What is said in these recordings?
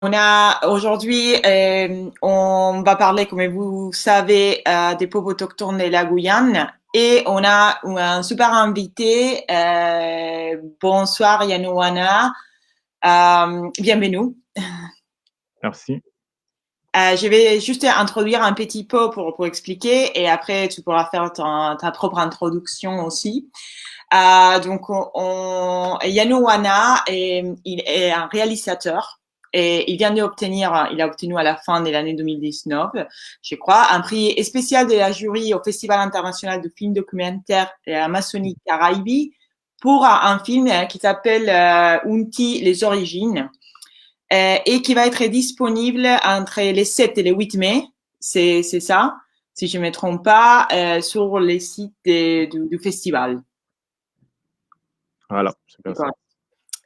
On a aujourd'hui, on va parler, comme vous savez, des peuples autochtones de la Guyane et on a un super invité. Bonsoir Yanouana, bienvenue. Merci. Je vais juste introduire un petit peu pour expliquer et après tu pourras faire ta propre introduction aussi. Donc, Yanouana, il est un réalisateur et il vient d'obtenir, il a obtenu à la fin de l'année 2019, je crois, un prix spécial de la jury au Festival international de films documentaires de l'Amazonie Caraïbes pour un film qui s'appelle Unti, les origines, et qui va être disponible entre les 7 et les 8 mai, c'est ça, si je ne me trompe pas, sur les sites du festival. Voilà, c'est bien ça. D'accord.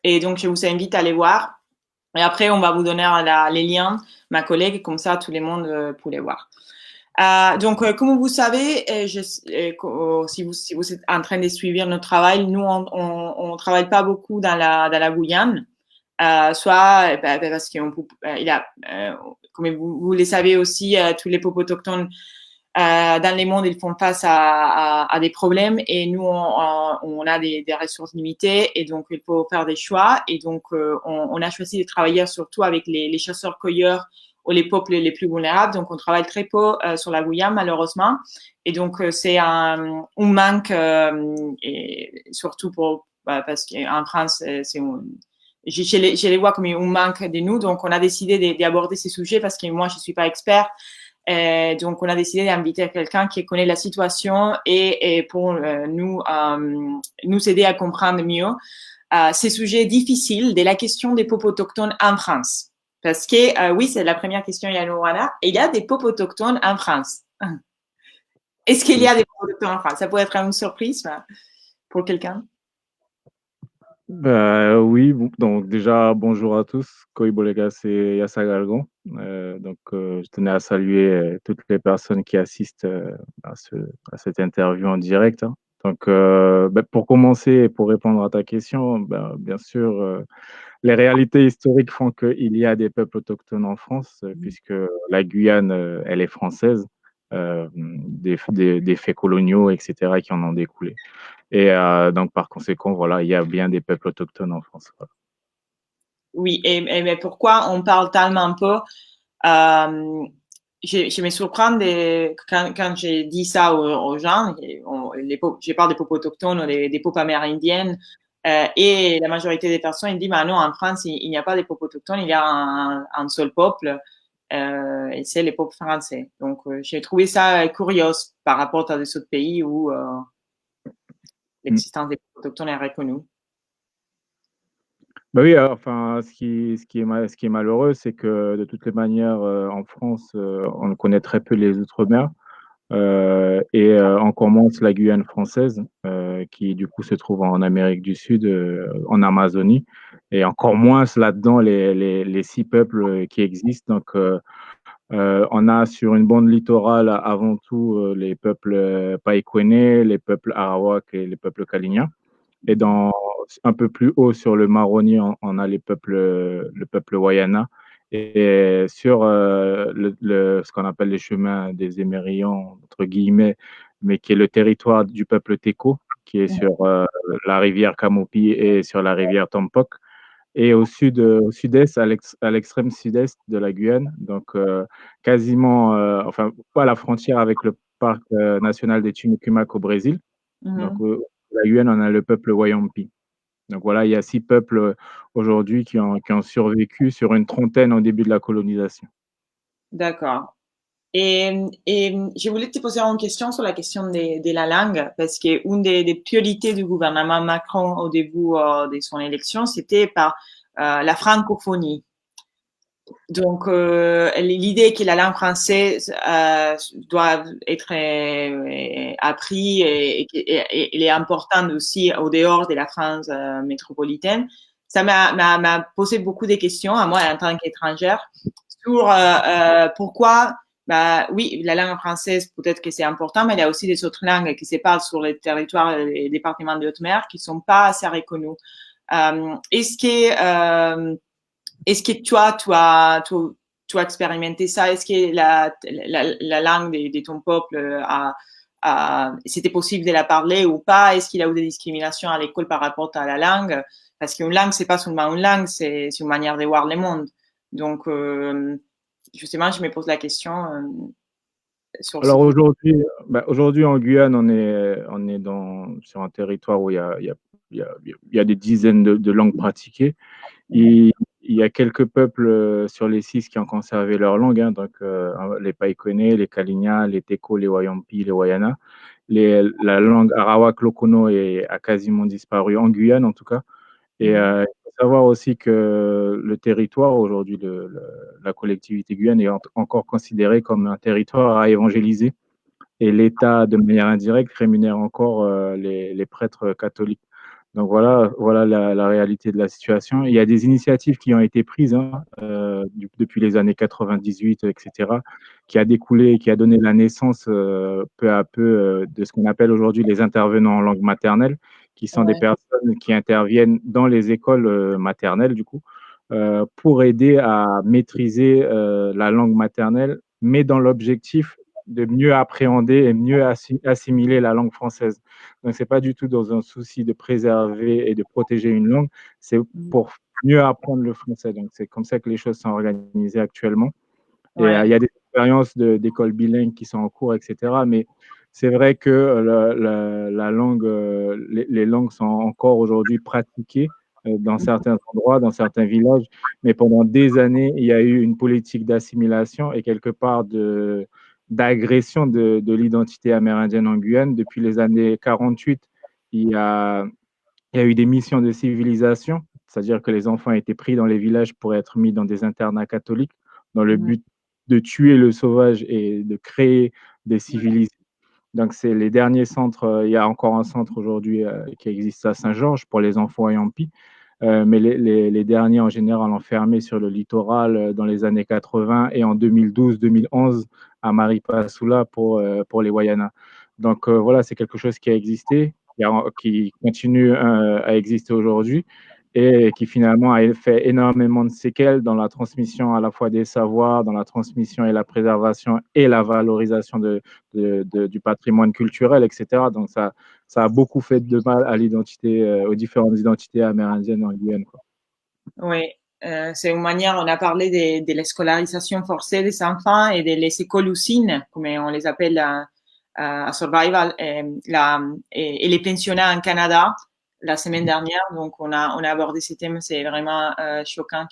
Et donc, je vous invite à aller voir. Et après, on va vous donner les liens, ma collègue, comme ça, tout le monde peut les voir. Donc, comme vous savez, si vous êtes en train de suivre notre travail, nous, on travaille pas beaucoup dans la Guyane, soit parce qu'il il a, comme vous le savez aussi, tous les peuples autochtones dans les mondes, ils font face à des problèmes et nous, on a des ressources limitées et donc il faut faire des choix. Et donc, on a choisi de travailler surtout avec les chasseurs-cueilleurs ou les peuples les plus vulnérables. Donc, on travaille très peu sur la Guyane, malheureusement. Et donc, c'est un manque, et surtout parce qu'en France, je les vois comme un manque de nous. Donc, on a décidé d'aborder ces sujets parce que moi, je suis pas expert. Donc, on a décidé d'inviter quelqu'un qui connaît la situation et pour nous aider à comprendre mieux ces sujets difficiles de la question des peuples autochtones en France. Parce que, oui, c'est la première question, Yanouana. Il y a des peuples autochtones en France. Est-ce qu'il y Oui. a des peuples autochtones en France? Ça pourrait être une surprise pour quelqu'un. Oui, donc déjà, bonjour à tous. Koibolega, c'est Yassa Galgon. Je tenais à saluer toutes les personnes qui assistent à cette interview en direct, hein. Pour commencer et pour répondre à ta question, bien sûr, les réalités historiques font qu'il y a des peuples autochtones en France, puisque la Guyane, elle est française, des faits coloniaux, etc., qui en ont découlé. Donc, par conséquent, voilà, il y a bien des peuples autochtones en France. Voilà. Oui, mais pourquoi on parle tellement peu? Euh, je me surprends quand j'ai dit ça aux gens, je parle des peuples autochtones ou des peuples amérindiennes, et la majorité des personnes ils disent, bah non, en France, il n'y a pas de peuples autochtones, il y a un seul peuple, et c'est les peuples français. Donc, j'ai trouvé ça curieux par rapport à des autres pays où Mm. l'existence des peuples autochtones est reconnue. Bah oui, enfin, ce qui est malheureux, c'est que de toutes les manières, en France, on connaît très peu les Outre-mer. Encore moins la Guyane française, qui du coup se trouve en Amérique du Sud, en Amazonie, et encore moins là-dedans les six peuples qui existent. On a sur une bande littorale avant tout les peuples Païkwenè, les peuples Arawak et les peuples Kalinia. Et un peu plus haut sur le Maroni, on a le peuple Wayana. Et sur ce qu'on appelle les chemins des Émérillons, entre guillemets, mais qui est le territoire du peuple Téko, qui est sur la rivière Camopi et sur la rivière Tompok. Et au sud-est, à l'extrême sud-est de la Guyane, quasiment, enfin, pas à la frontière avec le parc national des Tumucumac au Brésil. Donc, Mhm. la Guyane, on a le peuple Wayampi. Donc voilà, il y a six peuples aujourd'hui qui ont survécu sur une trentaine au début de la colonisation. D'accord. Et je voulais te poser une question sur la question de la langue, parce que une des priorités du gouvernement Macron au début de son élection, c'était par la francophonie. Donc, l'idée que la langue française doit être apprise et il est important aussi au dehors de la France métropolitaine, ça m'a posé beaucoup de questions à moi en tant qu'étrangère sur pourquoi, bah oui, la langue française, peut-être que c'est important, mais il y a aussi des autres langues qui se parlent sur les territoires et les départements de haute mer qui sont pas assez reconnues. Est-ce que est-ce que tu as expérimenté ça? Est-ce que la langue de ton peuple c'était possible de la parler ou pas? Est-ce qu'il y a eu des discriminations à l'école par rapport à la langue? Parce qu'une langue, c'est pas seulement une langue, c'est une manière de voir le monde. Donc, justement, je me pose la question sur ce Alors point. aujourd'hui en Guyane, on est sur un territoire où il y a des dizaines de langues pratiquées. Il, il y a quelques peuples sur les 6 qui ont conservé leur langue, hein, donc les Païkonais, les Kali'na, les Teko, les Wayampi, les Wayana. La langue arawak-lokono a quasiment disparu en Guyane en tout cas. Et il faut savoir aussi que le territoire, aujourd'hui, la collectivité Guyane est encore considérée comme un territoire à évangéliser. Et l'État, de manière indirecte, rémunère encore les prêtres catholiques. Donc voilà la réalité de la situation. Il y a des initiatives qui ont été prises, hein, depuis les années 98, etc., qui a découlé, qui a donné la naissance peu à peu de ce qu'on appelle aujourd'hui les intervenants en langue maternelle, qui sont des Ouais. personnes qui interviennent dans les écoles maternelles, du coup, pour aider à maîtriser la langue maternelle, mais dans l'objectif de mieux appréhender et mieux assimiler la langue française. Donc, ce n'est pas du tout dans un souci de préserver et de protéger une langue, c'est pour mieux apprendre le français. Donc, c'est comme ça que les choses sont organisées actuellement. Et il Ouais. y a des expériences d'écoles bilingues qui sont en cours, etc. Mais c'est vrai que la langue, les langues sont encore aujourd'hui pratiquées dans certains endroits, dans certains villages. Mais pendant des années, il y a eu une politique d'assimilation et quelque part d'agression de l'identité amérindienne en Guyane. Depuis les années 48, il y a, il y a eu des missions de civilisation, c'est-à-dire que les enfants étaient pris dans les villages pour être mis dans des internats catholiques dans le but de tuer le sauvage et de créer des civilisations. Donc, c'est les derniers centres. Il y a encore un centre aujourd'hui qui existe à Saint-Georges pour les enfants ayant pis. Mais les derniers, en général, ont fermé sur le littoral dans les années 80 et en 2012-2011 à Maripasoula pour les Wayana. Donc, voilà, c'est quelque chose qui a existé, qui continue à exister aujourd'hui et qui finalement a fait énormément de séquelles dans la transmission à la fois des savoirs, dans la transmission et la préservation et la valorisation du patrimoine culturel, etc. Donc, ça a beaucoup fait de mal à l'identité, aux différentes identités amérindiennes en Guyane, quoi. Oui, c'est une manière, on a parlé de l'escolarisation forcée des enfants et de les écoles usines, comme on les appelle à Survival, et les pensionnats en Canada la semaine dernière. Donc, on a abordé ce thème, c'est vraiment choquant.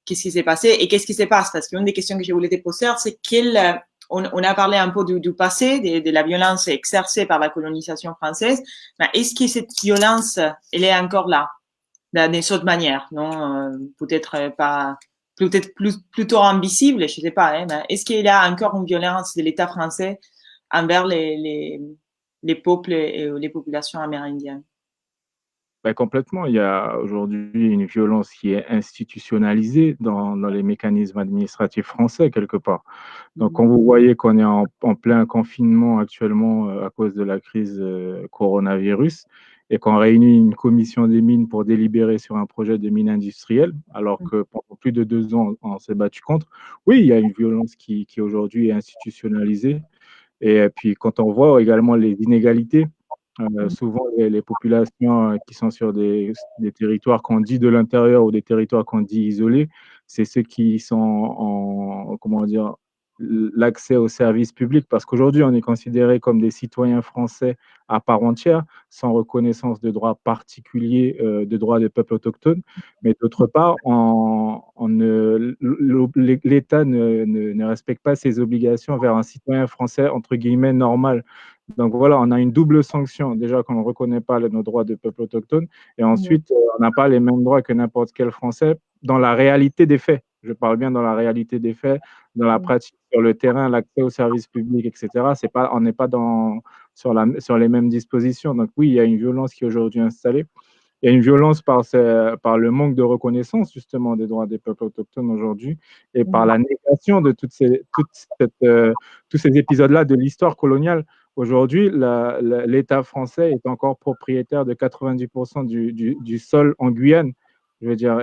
Qu'est-ce qui s'est passé et qu'est-ce qui se passe? Parce qu'une des questions que je voulais te poser, c'est on a parlé un peu du passé, de la violence exercée par la colonisation française, mais est-ce que cette violence, elle est encore là? D'une autre manière, non? Peut-être pas, peut-être plutôt invisible, je sais pas, hein, mais est-ce qu'il y a encore une violence de l'État français envers les peuples et les populations amérindiennes? Ben, complètement. Il y a aujourd'hui une violence qui est institutionnalisée dans les mécanismes administratifs français, quelque part. Donc, quand vous voyez qu'on est en plein confinement actuellement à cause de la crise coronavirus et qu'on réunit une commission des mines pour délibérer sur un projet de mine industrielle, alors que pendant plus de 2 ans, on s'est battu contre, oui, il y a une violence qui aujourd'hui est institutionnalisée. Et puis, quand on voit également les inégalités, souvent les populations qui sont sur des territoires qu'on dit de l'intérieur ou des territoires qu'on dit isolés, c'est ceux qui sont en, comment dire, l'accès aux services publics, parce qu'aujourd'hui, on est considéré comme des citoyens français à part entière, sans reconnaissance de droits particuliers, de droits des peuples autochtones. Mais d'autre part, l'État ne respecte pas ses obligations vers un citoyen français, entre guillemets, normal. Donc voilà, on a une double sanction. Déjà qu'on ne reconnaît pas nos droits de peuple autochtone, et ensuite, on n'a pas les mêmes droits que n'importe quel Français dans la réalité des faits. Je parle bien dans la réalité des faits, dans la pratique sur le terrain, l'accès aux services publics, etc. On n'est pas sur les mêmes dispositions. Donc oui, il y a une violence qui est aujourd'hui installée. Il y a une violence par le manque de reconnaissance justement des droits des peuples autochtones aujourd'hui et par la négation de tous ces épisodes-là de l'histoire coloniale. Aujourd'hui, l'État français est encore propriétaire de 90% du sol en Guyane. Je veux dire,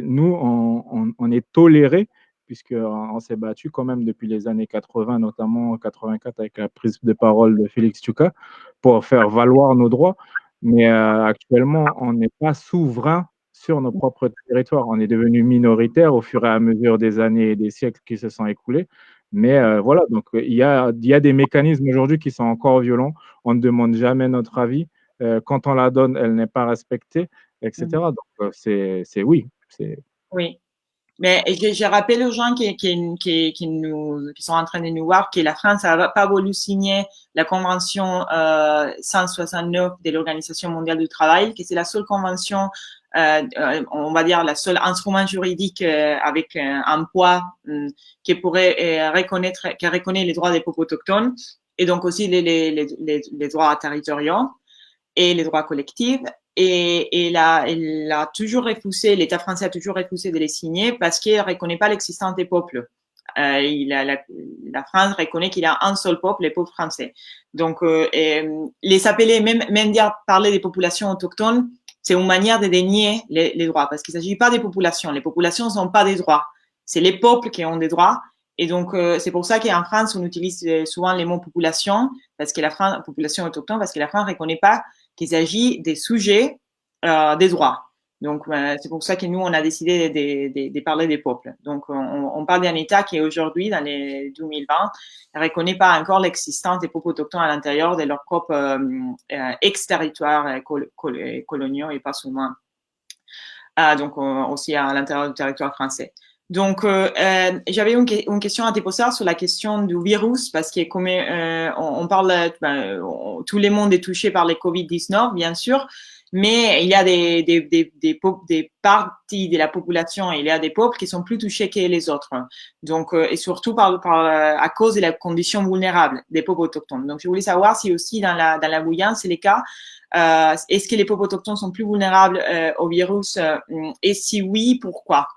nous, on est tolérés, puisqu'on s'est battu quand même depuis les années 80, notamment en 84 avec la prise de parole de Félix Tchouka, pour faire valoir nos droits. Mais actuellement, on n'est pas souverain sur nos propres territoires. On est devenu minoritaire au fur et à mesure des années et des siècles qui se sont écoulés. Mais voilà, donc il y a des mécanismes aujourd'hui qui sont encore violents. On ne demande jamais notre avis. Quand on la donne, elle n'est pas respectée, Mhm. etc. Donc, c'est oui. Oui. Mais je rappelle aux gens qui sont en train de nous voir que la France n'a pas voulu signer la convention 169 de l'Organisation mondiale du travail, que c'est la seule convention, on va dire la seule instrument juridique avec un poids qui pourrait qui reconnaît les droits des peuples autochtones et donc aussi les droits territoriaux et les droits collectifs. Et elle a toujours refusé, l'État français a toujours refusé de les signer parce qu'il ne reconnaît pas l'existence des peuples. La France reconnaît qu'il y a un seul peuple, les peuples français. Donc, les appeler, même dire parler des populations autochtones, c'est une manière de dénier les droits parce qu'il ne s'agit pas des populations. Les populations n'ont pas des droits. C'est les peuples qui ont des droits. Et donc, c'est pour ça qu'en France, on utilise souvent les mots population, parce que la France, population autochtone, parce que la France ne reconnaît pas qu'il s'agit des sujets des droits. Donc, c'est pour ça que nous, on a décidé de parler des peuples. Donc, on parle d'un État qui, aujourd'hui, dans les 2020, ne reconnaît pas encore l'existence des peuples autochtones à l'intérieur de leur propre ex-territoire coloniaux et pas seulement donc aussi à l'intérieur du territoire français. Donc, j'avais une question à te poser sur la question du virus, parce que comme on parle, tout le monde est touché par le Covid-19, bien sûr, mais il y a des parties de la population, il y a des peuples qui sont plus touchés que les autres. Donc, et surtout à cause de la condition vulnérable des peuples autochtones. Donc, je voulais savoir si aussi dans la Guyane, c'est le cas. Est-ce que les peuples autochtones sont plus vulnérables au virus et si oui, pourquoi?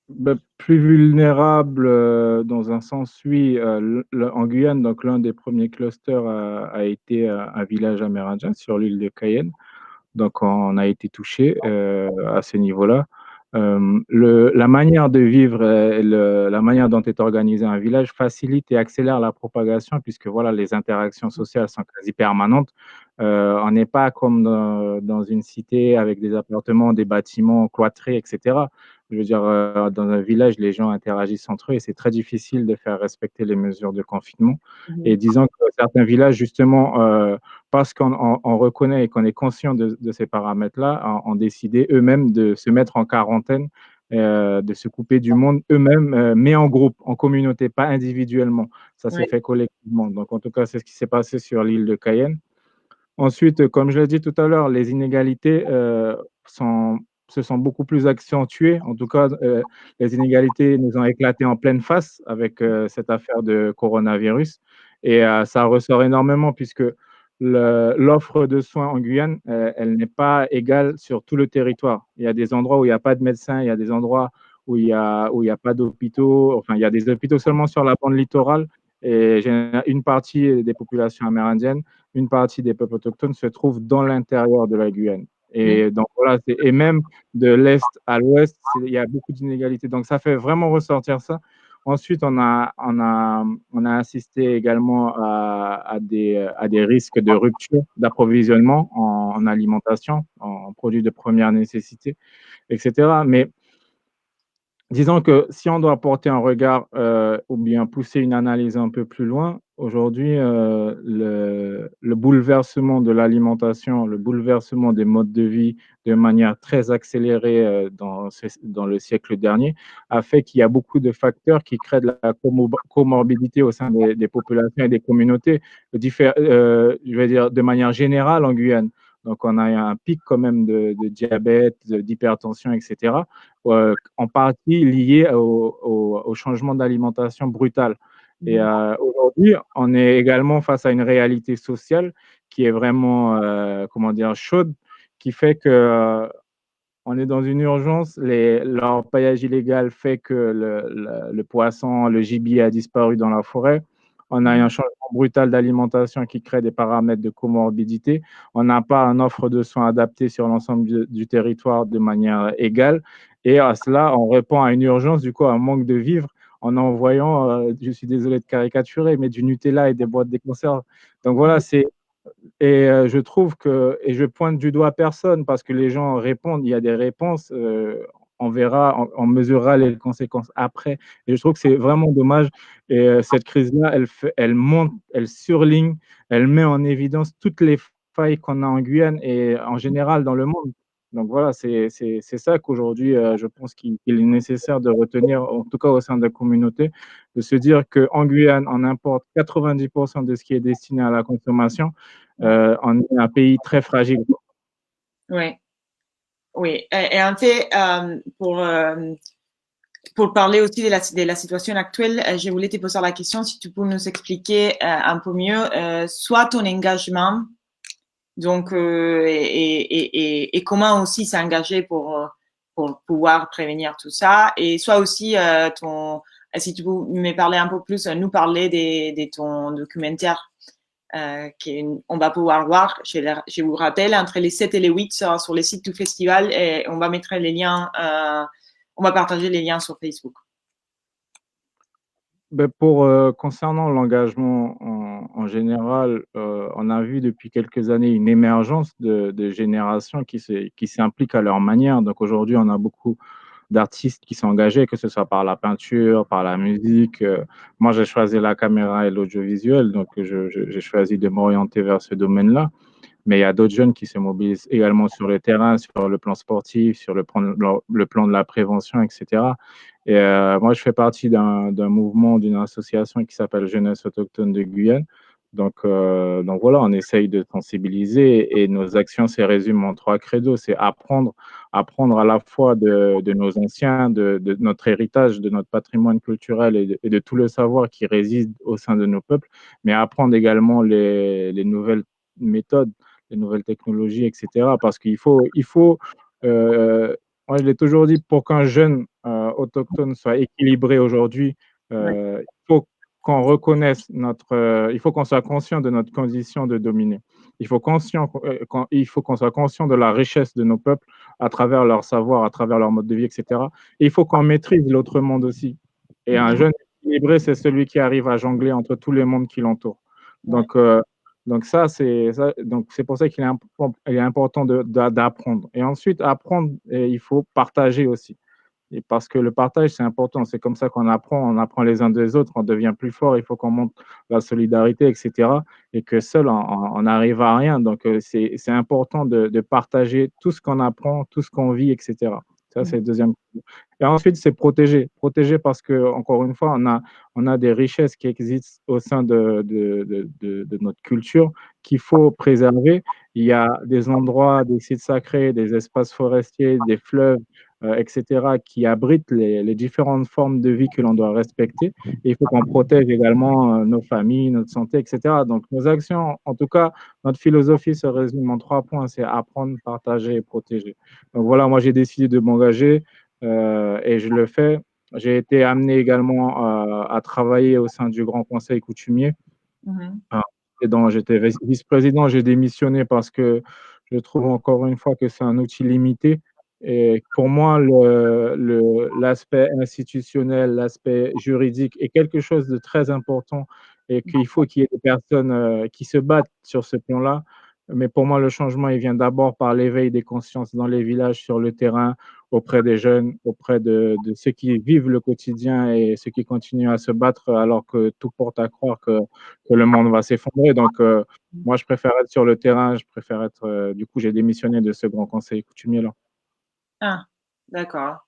Ben, plus vulnérable dans un sens, oui. En Guyane, donc l'un des premiers clusters a été un village amérindien sur l'île de Cayenne. Donc, on a été touché à ce niveau-là. La manière de vivre, la manière dont est organisé un village facilite et accélère la propagation, puisque voilà, les interactions sociales sont quasi permanentes. On n'est pas comme dans une cité avec des appartements, des bâtiments cloîtrés, etc. Je veux dire, dans un village, les gens interagissent entre eux et c'est très difficile de faire respecter les mesures de confinement. Et Mhm. disons que certains villages, justement, parce qu'on reconnaît et qu'on est conscient de ces paramètres-là, ont décidé eux-mêmes de se mettre en quarantaine, de se couper du monde eux-mêmes, mais en groupe, en communauté, pas individuellement. Ça s'est Oui. fait collectivement. Donc, en tout cas, c'est ce qui s'est passé sur l'île de Cayenne. Ensuite, comme je l'ai dit tout à l'heure, les inégalités se sont beaucoup plus accentuées. En tout cas, les inégalités nous ont éclaté en pleine face avec cette affaire de coronavirus. Et ça ressort énormément puisque l'offre de soins en Guyane, elle n'est pas égale sur tout le territoire. Il y a des endroits où il n'y a pas de médecins, il y a des endroits où il y a pas d'hôpitaux. Enfin, il y a des hôpitaux seulement sur la bande littorale. Et une partie des populations amérindiennes, une partie des peuples autochtones se trouve dans l'intérieur de la Guyane. Et donc voilà, et même de l'est à l'ouest, il y a beaucoup d'inégalités. Donc ça fait vraiment ressortir ça. Ensuite, on a assisté également à des risques de rupture d'approvisionnement en alimentation, en produits de première nécessité, etc. Mais disons que si on doit porter un regard ou bien pousser une analyse un peu plus loin, aujourd'hui, le bouleversement de l'alimentation, le bouleversement des modes de vie de manière très accélérée dans le siècle dernier a fait qu'il y a beaucoup de facteurs qui créent de la comorbidité au sein des populations et des communautés, je vais dire de manière générale en Guyane. Donc, on a un pic quand même de diabète, d'hypertension, etc., en partie lié au changement d'alimentation brutal. Et Mhm. aujourd'hui, on est également face à une réalité sociale qui est vraiment, comment dire, chaude, qui fait que on est dans une urgence. L'orpaillage illégal fait que le poisson, le gibier a disparu dans la forêt. On a un changement brutal d'alimentation qui crée des paramètres de comorbidité. On n'a pas une offre de soins adaptée sur l'ensemble du territoire de manière égale. Et à cela, on répond à une urgence, du coup, à un manque de vivre en envoyant, je suis désolé de caricaturer, mais du Nutella et des boîtes de conserve. Donc voilà, je trouve que, et je pointe du doigt personne parce que les gens répondent, il y a des réponses, on verra, on mesurera les conséquences après. Et je trouve que c'est vraiment dommage. Et cette crise-là, elle monte, elle surligne, elle met en évidence toutes les failles qu'on a en Guyane et en général dans le monde. Donc voilà, c'est ça qu'aujourd'hui, je pense qu'il est nécessaire de retenir, en tout cas au sein de la communauté, de se dire qu'en Guyane, on importe 90% de ce qui est destiné à la consommation. On est un pays très fragile. Oui, oui. Et en fait, pour parler aussi de la situation actuelle, je voulais te poser la question si tu peux nous expliquer un peu mieux soit ton engagement, donc et comment aussi s'engager pour pouvoir prévenir tout ça, et soit aussi si tu peux me parler un peu plus, nous parler de ton documentaire qu'on va pouvoir voir. Je vous rappelle, entre les 7 et les 8 sur les sites du festival, et on va mettre les liens, on va partager les liens sur Facebook. Ben, concernant l'engagement en général, on a vu depuis quelques années une émergence de générations qui s'impliquent à leur manière. Donc aujourd'hui, on a beaucoup d'artistes qui sont engagés, que ce soit par la peinture, par la musique. Moi, j'ai choisi la caméra et l'audiovisuel, donc j'ai choisi de m'orienter vers ce domaine-là. Mais il y a d'autres jeunes qui se mobilisent également sur le terrain, sur le plan sportif, sur le plan de la prévention, etc. Et moi, je fais partie d'un mouvement, d'une association qui s'appelle Jeunesse autochtone de Guyane. Donc voilà, on essaye de sensibiliser et nos actions se résument en trois credos. C'est apprendre à la fois de nos anciens, de notre héritage, de notre patrimoine culturel et de tout le savoir qui réside au sein de nos peuples, mais apprendre également les nouvelles méthodes, les nouvelles technologies, etc. Parce moi je l'ai toujours dit, pour qu'un jeune autochtone soit équilibré aujourd'hui, Ouais. il faut il faut qu'on soit conscient de notre condition de dominer. Il faut qu'on soit conscient de la richesse de nos peuples à travers leur savoir, à travers leur mode de vie, etc. Et il faut qu'on maîtrise l'autre monde aussi. Et un jeune équilibré, c'est celui qui arrive à jongler entre tous les mondes qui l'entourent. Ouais. Donc, donc c'est pour ça il est important d'apprendre. Et ensuite, apprendre, et il faut partager aussi. Et parce que le partage, c'est important. C'est comme ça qu'on apprend. On apprend les uns des autres, on devient plus fort. Il faut qu'on montre la solidarité, etc. Et que seul, on n'arrive à rien. Donc, c'est important de partager tout ce qu'on apprend, tout ce qu'on vit, etc. Ça, c'est le deuxième. Et ensuite, c'est protéger. Protéger parce que, encore une fois, on a des richesses qui existent au sein de notre culture qu'il faut préserver. Il y a des endroits, des sites sacrés, des espaces forestiers, des fleuves, etc., qui abritent les différentes formes de vie que l'on doit respecter. Et il faut qu'on protège également nos familles, notre santé, etc. Donc, nos actions, en tout cas, notre philosophie se résume en trois points, c'est apprendre, partager et protéger. Donc voilà, moi, j'ai décidé de m'engager et je le fais. J'ai été amené également à travailler au sein du Grand Conseil coutumier. Mhm. Ah, et dont j'étais vice-président, j'ai démissionné parce que je trouve encore une fois que c'est un outil limité. Et pour moi, l'aspect institutionnel, l'aspect juridique est quelque chose de très important et qu'il faut qu'il y ait des personnes qui se battent sur ce plan-là. Mais pour moi, le changement, il vient d'abord par l'éveil des consciences dans les villages, sur le terrain, auprès des jeunes, auprès de ceux qui vivent le quotidien et ceux qui continuent à se battre alors que tout porte à croire que le monde va s'effondrer. Donc, moi, je préfère être sur le terrain, je préfère être. Du coup, j'ai démissionné de ce grand conseil coutumier-là. Ah, d'accord.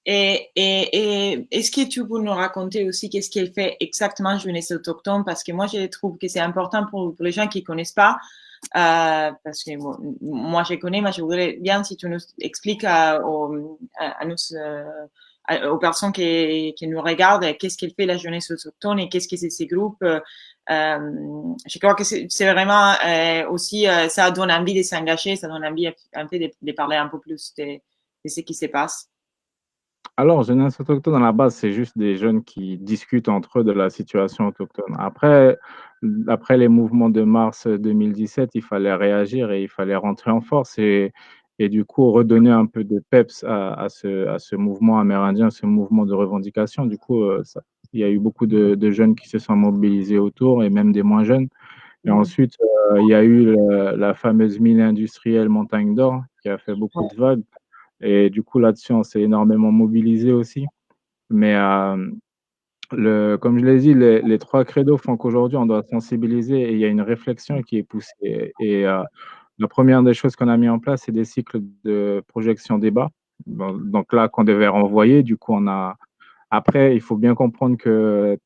Est-ce que tu peux nous raconter aussi qu'est-ce qu'elle fait exactement Jeunesse autochtone? Parce que moi, je trouve que c'est important pour les gens qui ne connaissent pas. Parce que bon, moi, je connais, mais je voudrais bien si tu nous expliques à nous, aux personnes qui nous regardent, qu'est-ce qu'elle fait la jeunesse autochtone et qu'est-ce que c'est ces groupes. Je crois que c'est vraiment aussi, ça donne envie de s'engager, ça donne envie un peu de parler un peu plus de ce qui se passe. Alors, jeunesse autochtone, à la base, c'est juste des jeunes qui discutent entre eux de la situation autochtone. Après les mouvements de mars 2017, il fallait réagir et il fallait rentrer en force et du coup redonner un peu de peps à ce mouvement amérindien, ce mouvement de revendication. Du coup, il y a eu beaucoup de jeunes qui se sont mobilisés autour et même des moins jeunes. Et Mhm. ensuite, il y a eu la fameuse mine industrielle Montagne d'Or qui a fait beaucoup Ouais. de vagues. Et du coup, là-dessus, on s'est énormément mobilisé aussi. Mais comme je l'ai dit, les trois credos font qu'aujourd'hui, on doit sensibiliser et il y a une réflexion qui est poussée. Et la première des choses qu'on a mis en place, c'est des cycles de projection débat. Donc là, qu'on devait renvoyer, du coup, Après, il faut bien comprendre que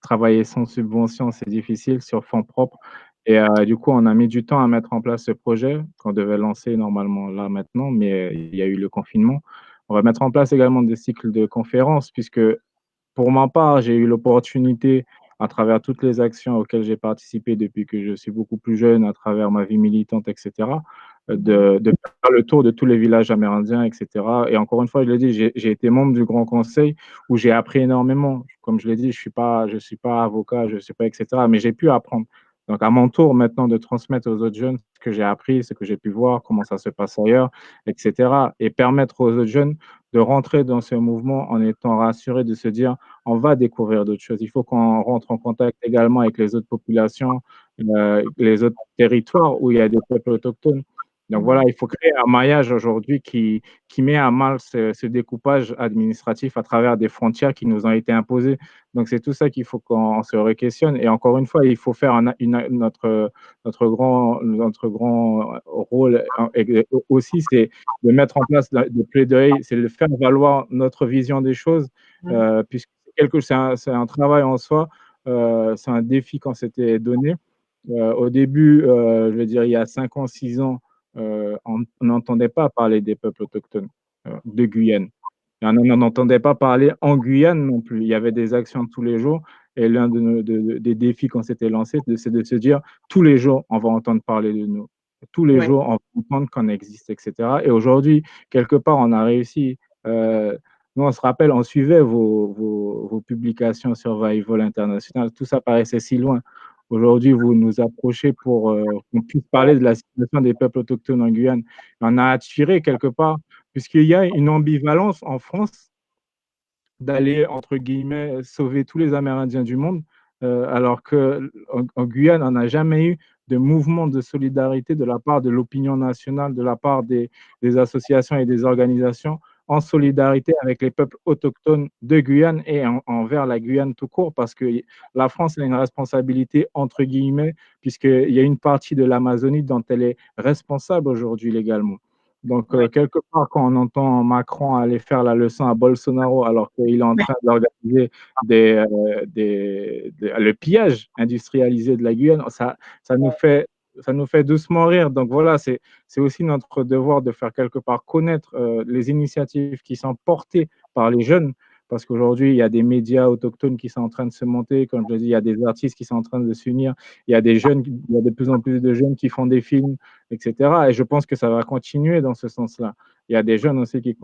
travailler sans subvention, c'est difficile sur fonds propres. Et du coup, on a mis du temps à mettre en place ce projet qu'on devait lancer normalement là maintenant, mais il y a eu le confinement. On va mettre en place également des cycles de conférences, puisque pour ma part, j'ai eu l'opportunité, à travers toutes les actions auxquelles j'ai participé depuis que je suis beaucoup plus jeune, à travers ma vie militante, etc., Mhm. de faire le tour de tous les villages amérindiens, etc. Et encore une fois, je l'ai dit, j'ai été membre du Grand Conseil où j'ai appris énormément. Comme je l'ai dit, je suis pas avocat, je suis pas, etc., mais j'ai pu apprendre. Donc, à mon tour maintenant de transmettre aux autres jeunes ce que j'ai appris, ce que j'ai pu voir, comment ça se passe ailleurs, etc., et permettre aux autres jeunes de rentrer dans ce mouvement en étant rassurés de se dire on va découvrir d'autres choses. Il faut qu'on rentre en contact également avec les autres populations, les autres territoires où il y a des peuples autochtones. Donc voilà, Mhm. il faut créer un maillage aujourd'hui qui met à mal ce découpage administratif à travers des frontières qui nous ont été imposées. Donc c'est tout ça qu'il faut qu'on se re-questionne. Et encore une fois, il faut faire notre grand rôle aussi, c'est de mettre en place des plaidoyers, c'est de faire valoir notre vision des choses, Mhm. puisque c'est un travail en soi, c'est un défi qu'on s'était donné. Au début, je veux dire, il y a 5 ans, 6 ans, on n'entendait pas parler des peuples autochtones de Guyane. Et on n'en entendait pas parler en Guyane non plus. Il y avait des actions tous les jours. Et l'un des défis qu'on s'était lancé, c'est de se dire, tous les jours, on va entendre parler de nous. Tous les Ouais. jours, on va entendre qu'on existe, etc. Et aujourd'hui, quelque part, on a réussi. Nous, on se rappelle, on suivait vos publications sur Survival International. Tout ça paraissait si loin. Aujourd'hui, vous nous approchez pour qu'on puisse parler de la situation des peuples autochtones en Guyane. On a attiré quelque part, puisqu'il y a une ambivalence en France d'aller, entre guillemets, sauver tous les Amérindiens du monde, alors qu'en Guyane, on n'a jamais eu de mouvement de solidarité de la part de l'opinion nationale, de la part des associations et des organisations en solidarité avec les peuples autochtones de Guyane et envers la Guyane tout court, parce que la France a une responsabilité, entre guillemets, puisqu'il y a une partie de l'Amazonie dont elle est responsable aujourd'hui légalement. Donc, Ouais. quelque part, quand on entend Macron aller faire la leçon à Bolsonaro alors qu'il est en Ouais. train d'organiser le pillage industrialisé de la Guyane, ça nous fait, ça nous fait doucement rire. Donc voilà, c'est aussi notre devoir de faire quelque part connaître les initiatives qui sont portées par les jeunes, parce qu'aujourd'hui, il y a des médias autochtones qui sont en train de se monter, comme je l'ai dit, il y a des artistes qui sont en train de s'unir, il y a des jeunes, il y a de plus en plus de jeunes qui font des films, etc. Et je pense que ça va continuer dans ce sens-là. Il y a des jeunes aussi qui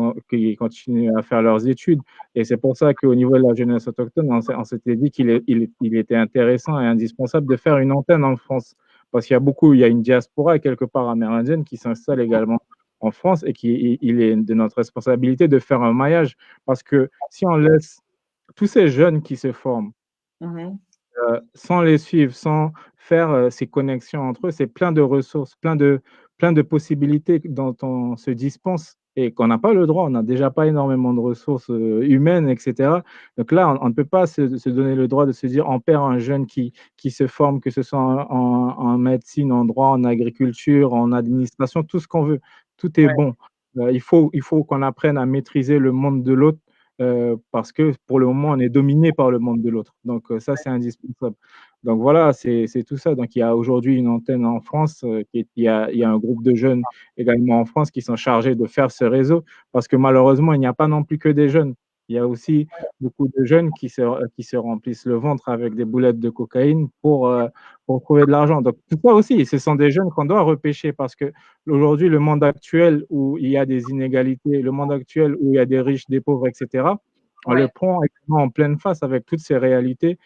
continuent à faire leurs études. Et c'est pour ça qu'au niveau de la jeunesse autochtone, on s'était dit qu'il était intéressant et indispensable de faire une antenne en France. Parce il y a une diaspora quelque part amérindienne qui s'installe également en France et il est de notre responsabilité de faire un maillage. Parce que si on laisse tous ces jeunes qui se forment, Mhm. sans les suivre, sans faire ces connexions entre eux, c'est plein de ressources, plein de possibilités dont on se dispense et qu'on n'a pas le droit. On n'a déjà pas énormément de ressources humaines, etc. Donc là, on ne peut pas se donner le droit de se dire on perd un jeune qui se forme, que ce soit en médecine, en droit, en agriculture, en administration, tout ce qu'on veut. Tout est Ouais. bon. Il faut qu'on apprenne à maîtriser le monde de l'autre parce que pour le moment, on est dominé par le monde de l'autre. Donc, ça, c'est indispensable. Donc, voilà, c'est tout ça. Donc, il y a aujourd'hui une antenne en France, il y a un groupe de jeunes également en France qui sont chargés de faire ce réseau, parce que malheureusement, il n'y a pas non plus que des jeunes. Il y a aussi beaucoup de jeunes qui se remplissent le ventre avec des boulettes de cocaïne pour trouver de l'argent. Donc, tout ça aussi, ce sont des jeunes qu'on doit repêcher parce que aujourd'hui, le monde actuel où il y a des inégalités, le monde actuel où il y a des riches, des pauvres, etc., on le Ouais, prend également en pleine face avec toutes ces réalités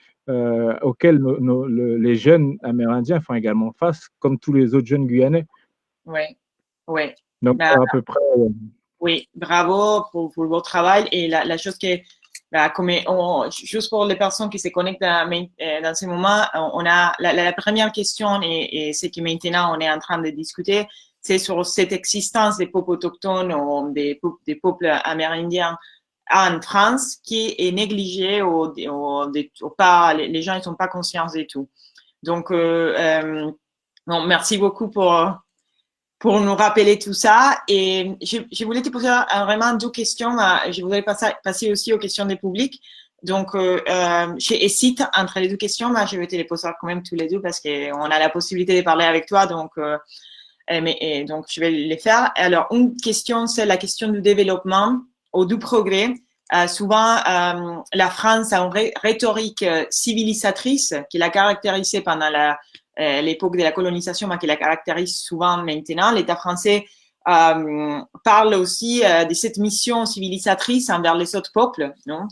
auxquelles les jeunes amérindiens font également face, comme tous les autres jeunes guyanais. ouais, ouais. Donc, Bah, à peu près. oui, bravo pour votre travail. Et la chose que, bah, juste pour les personnes qui se connectent dans ce moment, on a la première question et ce que maintenant on est en train de discuter, c'est sur cette existence des peuples autochtones ou des peuples amérindiens en France qui est négligée ou pas, les gens ne sont pas conscients de tout. Donc, bon, merci beaucoup pour nous rappeler tout ça. Et je voulais te poser vraiment deux questions. Je voudrais passer aussi aux questions des publics. Donc, j'hésite entre les deux questions, mais je vais te les poser quand même tous les deux parce qu'on a la possibilité de parler avec toi. Donc, donc, je vais les faire. Alors, une question, c'est la question du développement ou du progrès. Souvent, la France a une rhétorique civilisatrice qui l'a caractérisée pendant l'époque de la colonisation, mais qui la caractérise souvent maintenant. L'État français parle aussi de cette mission civilisatrice envers les autres peuples, non?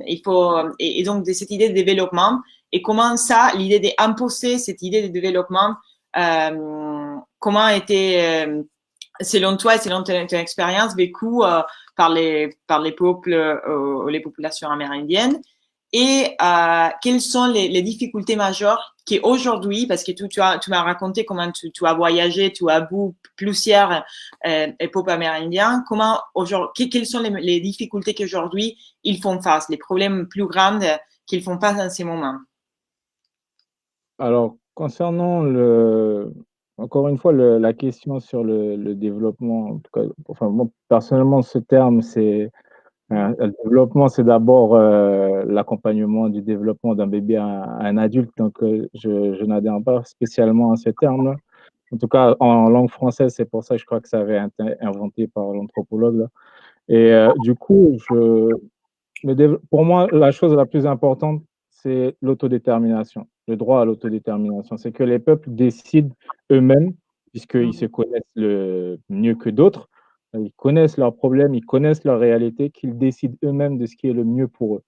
Et donc de cette idée de développement et comment ça, l'idée d'imposer cette idée de développement, comment a été, selon toi et selon ton expérience, vécu par les peuples, les populations amérindiennes et quelles sont les difficultés majeures qui aujourd'hui, parce que tu m'as raconté comment tu as voyagé, tu as vu plusieurs peuples amérindiens, comment aujourd'hui, quelles sont les difficultés qu'aujourd'hui ils font face, les problèmes plus grands qu'ils font face en ces moments? Alors, concernant encore une fois, la question sur le développement, en tout cas, enfin, moi, personnellement, ce terme, le développement, c'est d'abord l'accompagnement du développement d'un bébé à un adulte. Donc, je n'adhère pas spécialement à ce terme-là. En tout cas, en langue française, c'est pour ça que je crois que ça avait été inventé par l'anthropologue, là. Et du coup, pour moi, la chose la plus importante, c'est l'autodétermination, le droit à l'autodétermination. C'est que les peuples décident eux-mêmes, puisqu'ils se Mhm. connaissent mieux que d'autres, ils connaissent leurs problèmes, ils connaissent leur réalité, qu'ils décident eux-mêmes de ce qui est le mieux pour eux.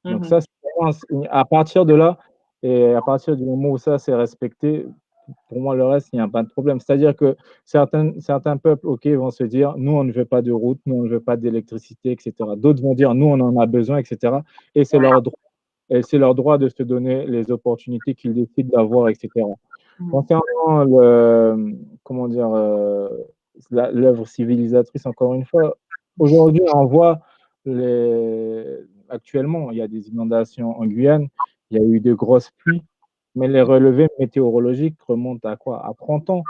Donc ça, Mhm. à partir de là, et à partir du moment où ça c'est respecté, pour moi, le reste, il n'y a pas de problème. C'est-à-dire que certains peuples, OK, vont se dire, nous, on ne veut pas de route, nous, on ne veut pas d'électricité, etc. D'autres vont dire, nous, on en a besoin, etc. Et c'est Ouais. leur droit. Et c'est leur droit de se donner les opportunités qu'ils décident d'avoir, etc. Mhm. Concernant comment dire, l'œuvre civilisatrice, encore une fois, aujourd'hui, on voit actuellement, il y a des inondations en Guyane, il y a eu de grosses pluies, mais les relevés météorologiques remontent à quoi? À 30 ans.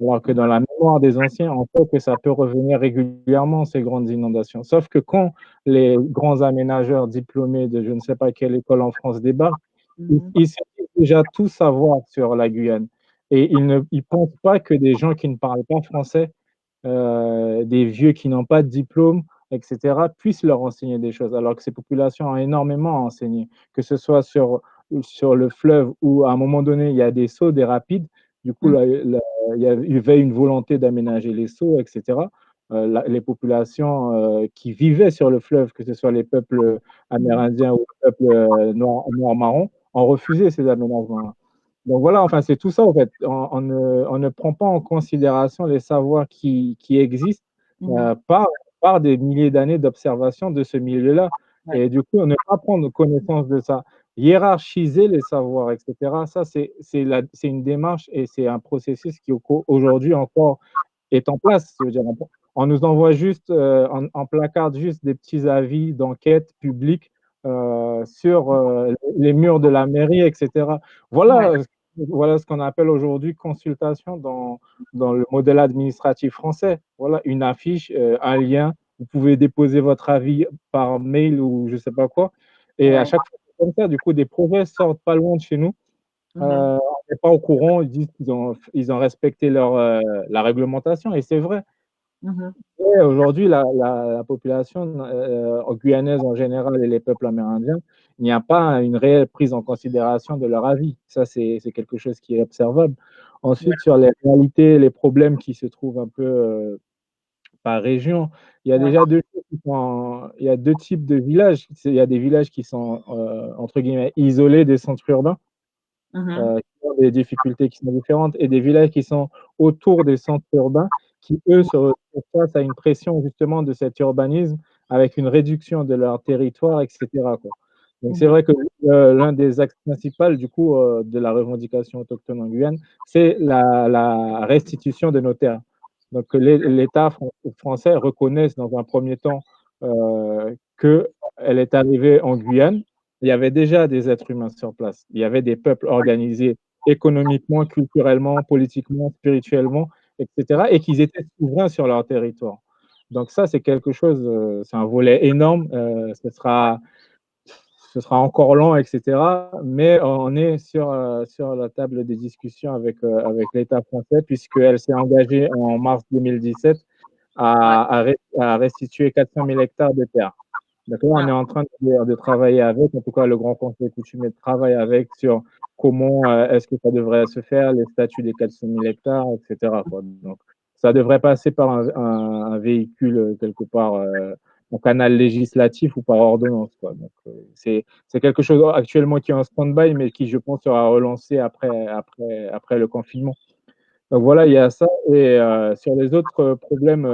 Alors que dans la mémoire des anciens, on sait que ça peut revenir régulièrement, ces grandes inondations. Sauf que quand les grands aménageurs diplômés de je ne sais pas quelle école en France débarquent, Mhm. ils se disent déjà tout savoir sur la Guyane. Et ils ne pensent pas que des gens qui ne parlent pas français, des vieux qui n'ont pas de diplôme, etc., puissent leur enseigner des choses, alors que ces populations ont énormément à enseigner, que ce soit sur le fleuve où à un moment donné, il y a des sauts, des rapides, du coup, Mhm. il y avait une volonté d'aménager les sauts, etc. Les populations qui vivaient sur le fleuve, que ce soit les peuples amérindiens ou les peuples noirs marrons, ont refusé ces aménagements. Donc voilà, enfin, c'est tout ça en fait. On ne prend pas en considération les savoirs qui existent Mhm. euh, par, par des milliers d'années d'observation de ce milieu-là. Ouais. Et du coup, on ne peut pas prendre connaissance de ça. Hiérarchiser les savoirs, etc., ça, c'est une démarche et c'est un processus qui aujourd'hui encore est en place. Je veux dire, on nous envoie juste, on placarde juste des petits avis d'enquête publique sur les murs de la mairie, etc. Ouais. Voilà ce qu'on appelle aujourd'hui consultation dans le modèle administratif français. Voilà, une affiche, un lien. Vous pouvez déposer votre avis par mail ou je ne sais pas quoi. Et à Ouais. chaque fois, c'est comme ça. Du coup, des projets sortent pas loin de chez nous. Mhm. On n'est pas au courant. Ils disent qu'ils ont respecté la réglementation. Et c'est vrai. Mhm. Et aujourd'hui, la population guyanaise en général et les peuples amérindiens, il n'y a pas une réelle prise en considération de leur avis. Ça, c'est quelque chose qui est observable. Ouais. Ensuite, sur les réalités, les problèmes qui se trouvent un peu par région, il y a Ouais. déjà il y a deux types de villages. Il y a des villages qui sont, entre guillemets, isolés des centres urbains, Mhm. qui ont des difficultés qui sont différentes, et des villages qui sont autour des centres urbains, qui, eux, se retrouvent face à une pression justement de cet urbanisme, avec une réduction de leur territoire, etc., quoi. Donc c'est Mhm. vrai que l'un des axes principaux du coup de la revendication autochtone en Guyane, c'est la restitution de nos terres. Donc que l'État français reconnaisse dans un premier temps qu'elle est arrivée en Guyane. Il y avait déjà des êtres humains sur place. Il y avait des peuples organisés économiquement, culturellement, politiquement, spirituellement, etc. Et qu'ils étaient souverains sur leur territoire. Donc ça, c'est quelque chose, c'est un volet énorme. Ce sera encore long, etc. Mais on est sur la table des discussions avec l'État français, puisqu'elle s'est engagée en mars 2017 Ouais. à restituer 400 000 hectares de terre. Donc là, on est Ah, en train de travailler avec, en tout cas, le Grand Conseil coutumier travaille avec sur comment est-ce que ça devrait se faire, les statuts des 400 000 hectares, etc., quoi. Donc, ça devrait passer par un véhicule quelque part, un canal législatif ou par ordonnance, quoi. Donc, c'est quelque chose actuellement qui est en stand-by, mais qui, je pense, sera relancé après le confinement. Donc voilà, il y a ça. Et sur les autres problèmes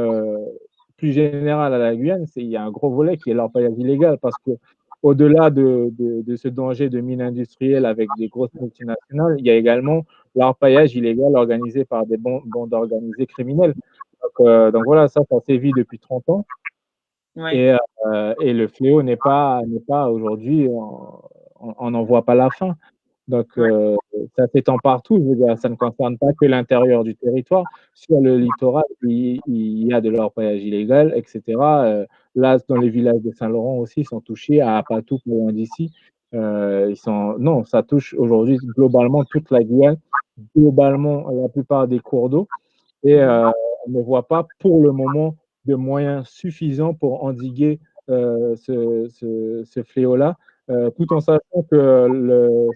plus généraux à la Guyane, il y a un gros volet qui est l'orpaillage illégal, parce que au-delà de ce danger de mine industrielle avec des grosses multinationales, il y a également l'orpaillage illégal organisé par des bandes organisées criminelles. Donc voilà, ça sévit depuis 30 ans. ouais. Et le fléau n'est pas aujourd'hui, on n'en voit pas la fin. Donc, Ouais. ça s'étend partout. Je veux dire, ça ne concerne pas que l'intérieur du territoire. Sur le littoral, il y a de l'orpaillage illégal, etc. Là, dans les villages de Saint-Laurent aussi, ils sont touchés, à Apatou, pas loin d'ici. Non, ça touche aujourd'hui globalement toute la Guyane, globalement la plupart des cours d'eau. Et Mhm. on ne voit pas pour le moment de moyens suffisants pour endiguer ce fléau-là, tout en sachant que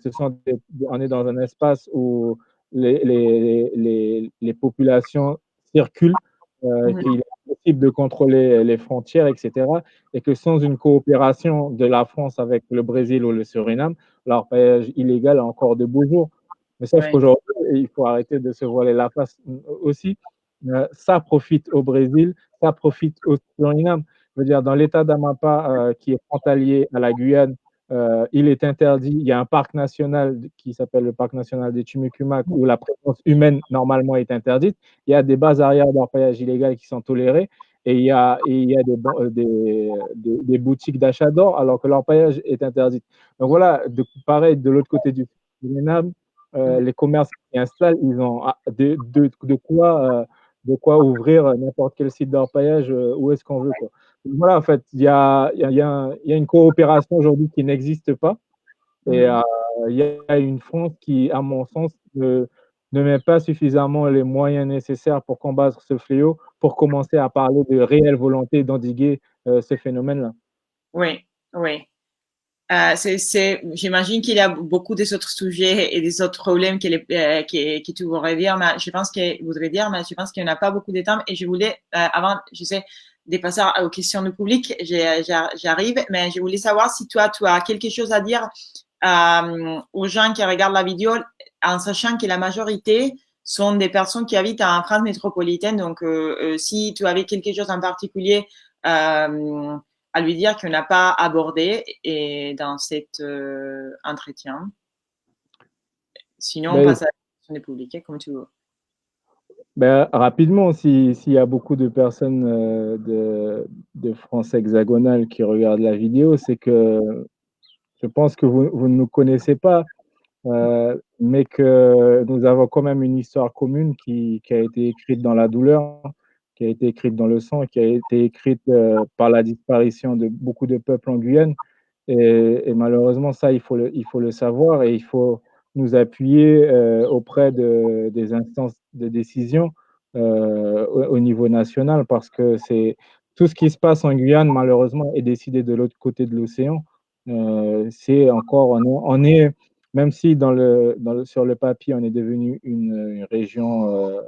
on est dans un espace où les populations circulent, Mhm. qu'il est possible de contrôler les frontières, etc. Et que sans une coopération de la France avec le Brésil ou le Suriname, l'orpaillage illégal a encore de beaux jours. Mais sauf Ouais. qu'aujourd'hui, il faut arrêter de se voiler la face aussi. Ça profite au Brésil, ça profite au Suriname. Je veux dire, dans l'état d'Amapá, qui est frontalier à la Guyane, il est interdit. Il y a un parc national qui s'appelle le parc national des Tumucumac, où la présence humaine normalement est interdite. Il y a des bases arrières d'orpaillage illégal qui sont tolérées. Et il y a des boutiques d'achat d'or alors que l'orpaillage est interdit. Donc voilà, pareil, de l'autre côté du Suriname, Mhm. les commerces qui installent, ils ont de quoi ouvrir n'importe quel site d'orpaillage où est-ce qu'on veut, quoi. Donc voilà, en fait, il y a une coopération aujourd'hui qui n'existe pas. Et Mhm. il y a une France qui, à mon sens, ne met pas suffisamment les moyens nécessaires pour combattre ce fléau, pour commencer à parler de réelle volonté d'endiguer ce phénomène-là. Oui, oui. J'imagine qu'il y a beaucoup des autres sujets et des autres problèmes que tu voudrais dire, mais je pense qu'il n'y en a pas beaucoup de temps. Et je voulais, avant, je sais, de passer aux questions du public, j'arrive, mais je voulais savoir si toi, tu as quelque chose à dire aux gens qui regardent la vidéo, en sachant que la majorité sont des personnes qui habitent en France métropolitaine. Donc, si tu avais quelque chose en particulier à lui dire qu'on n'a pas abordé et dans cet entretien. Sinon, on Ben, passe à la question des publics, comme tu veux. rapidement, s'il y a beaucoup de personnes de France hexagonale qui regardent la vidéo, c'est que je pense que vous ne nous connaissez pas, mais que nous avons quand même une histoire commune qui a été écrite dans la douleur, qui a été écrite dans le sang, qui a été écrite par la disparition de beaucoup de peuples en Guyane. Et malheureusement, ça, il faut le savoir, et il faut nous appuyer auprès des instances de décision au niveau national parce que c'est tout ce qui se passe en Guyane, malheureusement, est décidé de l'autre côté de l'océan. C'est encore, même si sur le papier, on est devenu une région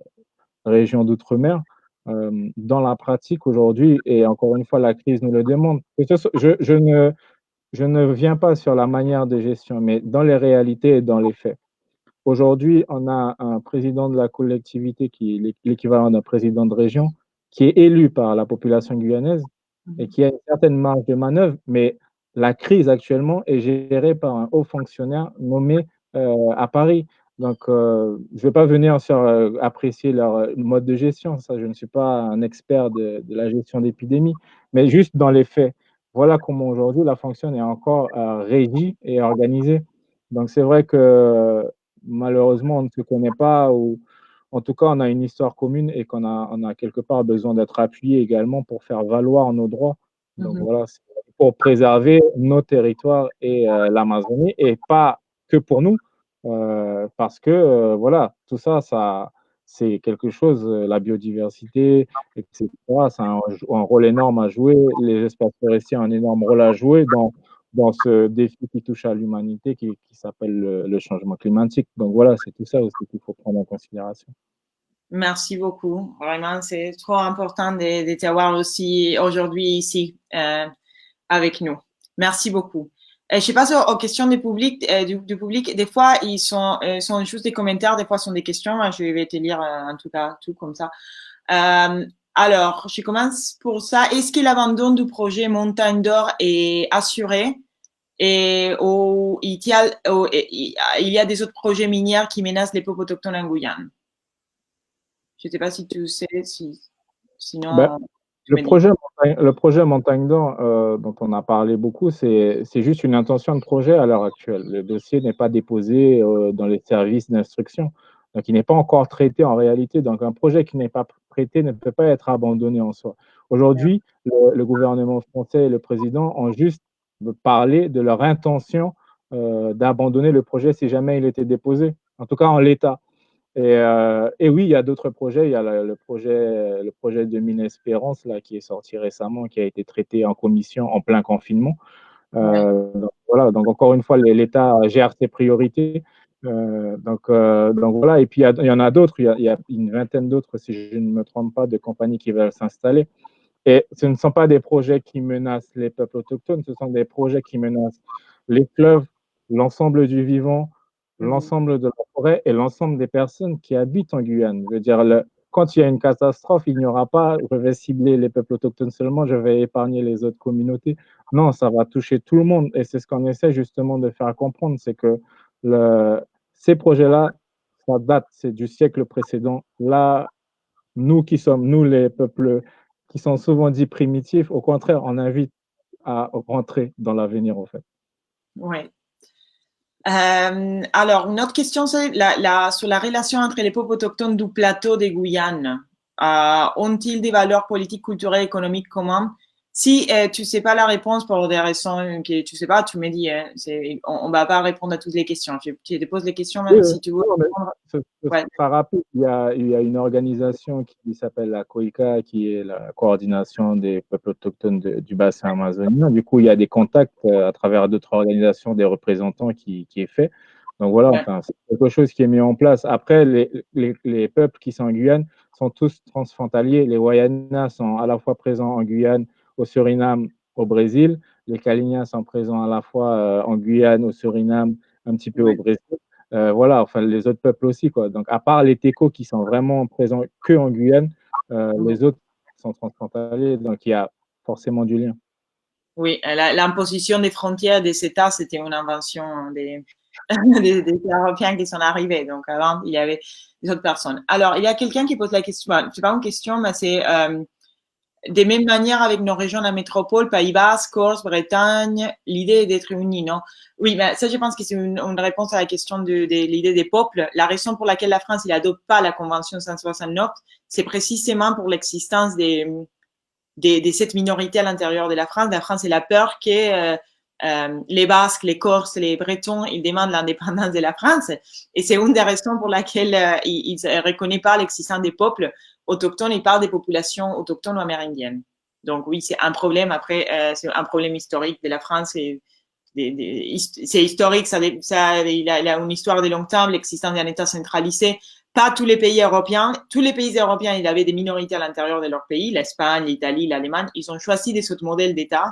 d'outre-mer, dans la pratique aujourd'hui, et encore une fois, la crise nous le demande. Je ne viens pas sur la manière de gestion, mais dans les réalités et dans les faits. Aujourd'hui, on a un président de la collectivité qui est l'équivalent d'un président de région, qui est élu par la population guyanaise et qui a une certaine marge de manœuvre, mais la crise actuellement est gérée par un haut fonctionnaire nommé à Paris. Donc, je ne vais pas venir apprécier leur mode de gestion, ça, je ne suis pas un expert de la gestion d'épidémie, mais juste dans les faits. Voilà comment aujourd'hui la fonction est encore régie et organisée. Donc, c'est vrai que malheureusement, on ne se connaît pas, ou en tout cas, on a une histoire commune et on a quelque part besoin d'être appuyé également pour faire valoir nos droits. Donc Mhm. voilà, c'est pour préserver nos territoires et l'Amazonie, et pas que pour nous, parce que voilà, tout ça, c'est quelque chose, la biodiversité, etc. Ça a un rôle énorme à jouer. Les espaces forestiers ont un énorme rôle à jouer dans ce défi qui touche à l'humanité qui s'appelle le changement climatique. Donc voilà, c'est tout ça aussi qu'il faut prendre en considération. Merci beaucoup. Vraiment, c'est trop important de t'avoir aussi aujourd'hui ici avec nous. Merci beaucoup. Je passe aux questions du public. Des fois, ils sont juste des commentaires, des fois, ce sont des questions. Je vais te lire en tout cas tout comme ça. Alors, je commence pour ça. Est-ce que l'abandon du projet Montagne d'Or est assuré et il y a des autres projets miniers qui menacent les peuples autochtones en Guyane? Je ne sais pas si tu sais, Ben, sinon, tu me dis. le projet Montagne d'Or, dont on a parlé beaucoup, c'est juste une intention de projet à l'heure actuelle. Le dossier n'est pas déposé dans les services d'instruction. Donc, il n'est pas encore traité en réalité. Donc, un projet qui n'est pas traité ne peut pas être abandonné en soi. Aujourd'hui, le gouvernement français et le président ont juste parlé de leur intention d'abandonner le projet si jamais il était déposé, en tout cas en l'état. Et oui, il y a d'autres projets. Il y a le projet de Mine Espérance là, qui est sorti récemment, qui a été traité en commission en plein confinement. Ouais. Donc, voilà, donc encore une fois, l'État gère ses priorités. Donc voilà, et puis il y en a d'autres, il y a une vingtaine d'autres, si je ne me trompe pas, de compagnies qui veulent s'installer. Et ce ne sont pas des projets qui menacent les peuples autochtones, ce sont des projets qui menacent les fleuves, l'ensemble du vivant, Mhm. l'ensemble de la forêt et l'ensemble des personnes qui habitent en Guyane. Je veux dire, quand il y a une catastrophe, il n'y aura pas, je vais cibler les peuples autochtones seulement, je vais épargner les autres communautés. Non, ça va toucher tout le monde. Et c'est ce qu'on essaie justement de faire comprendre, c'est que le, ces projets-là, ça date, c'est du siècle précédent. Là, nous les peuples qui sont souvent dits primitifs, au contraire, on invite à rentrer dans l'avenir, en fait. Ouais. Alors, une autre question, c'est sur la relation entre les peuples autochtones du plateau des Guyanes. Ont-ils des valeurs politiques, culturelles, économiques communes? Si tu sais pas la réponse pour des raisons que tu sais pas, tu me dis. Hein, on va pas répondre à toutes les questions. Je te pose les questions Oui, même oui. si tu veux Non, mais répondre. ce Ouais, sera rapide. Il y a une organisation qui s'appelle la COICA, qui est la coordination des peuples autochtones du bassin amazonien. Du coup, il y a des contacts à travers d'autres organisations, des représentants qui est fait. Donc voilà, ouais, enfin, c'est quelque chose qui est mis en place. Après, les peuples qui sont en Guyane sont tous transfrontaliers. Les Wayanas sont à la fois présents en Guyane, au Suriname, au Brésil. Les Kalignans sont présents à la fois en Guyane, au Suriname, un petit peu au ouais. Brésil. Voilà, enfin les autres peuples aussi, quoi. Donc, à part les Téco qui sont vraiment présents que en Guyane, Mhm. les autres sont transfrontaliers, donc il y a forcément du lien. Oui, l'imposition des frontières des États, c'était une invention des Européens qui sont arrivés. Donc avant, il y avait des autres personnes. Alors, il y a quelqu'un qui pose la question, bon, c'est pas une question, mais c'est des mêmes manières avec nos régions, la métropole, Pays Basque, Corse, Bretagne, l'idée est d'être unis, non? Oui, mais ça, je pense que c'est une réponse à la question de l'idée des peuples. La raison pour laquelle la France n'adopte pas la Convention 169, c'est précisément pour l'existence de cette minorité à l'intérieur de la France. La France, elle a peur que les Basques, les Corses, les Bretons, ils demandent l'indépendance de la France. Et c'est une des raisons pour laquelle ils ne reconnaissent pas l'existence des peuples autochtones. Ils parlent des populations autochtones ou amérindiennes. Donc oui, c'est un problème. Après, c'est un problème historique de la France. C'est historique, il a une histoire de long terme, l'existence d'un État centralisé. Pas tous les pays européens, tous les pays européens, ils avaient des minorités à l'intérieur de leur pays, l'Espagne, l'Italie, l'Allemagne. Ils ont choisi des autres modèles d'État,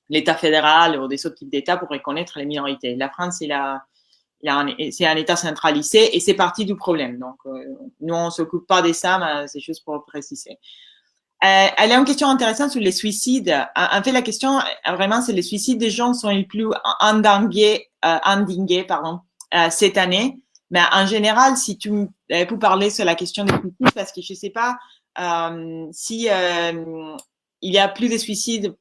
l'État fédéral ou des autres types d'États pour reconnaître les minorités. La France, c'est un État centralisé et c'est partie du problème. Donc, nous, on s'occupe pas de ça, mais c'est juste pour préciser. Elle a une question intéressante sur les suicides. En fait, la question, vraiment, c'est les suicides des gens sont les plus endingués, cette année. Mais en général, si tu peux parler sur la question des suicides, parce que je sais pas si il y a plus de suicides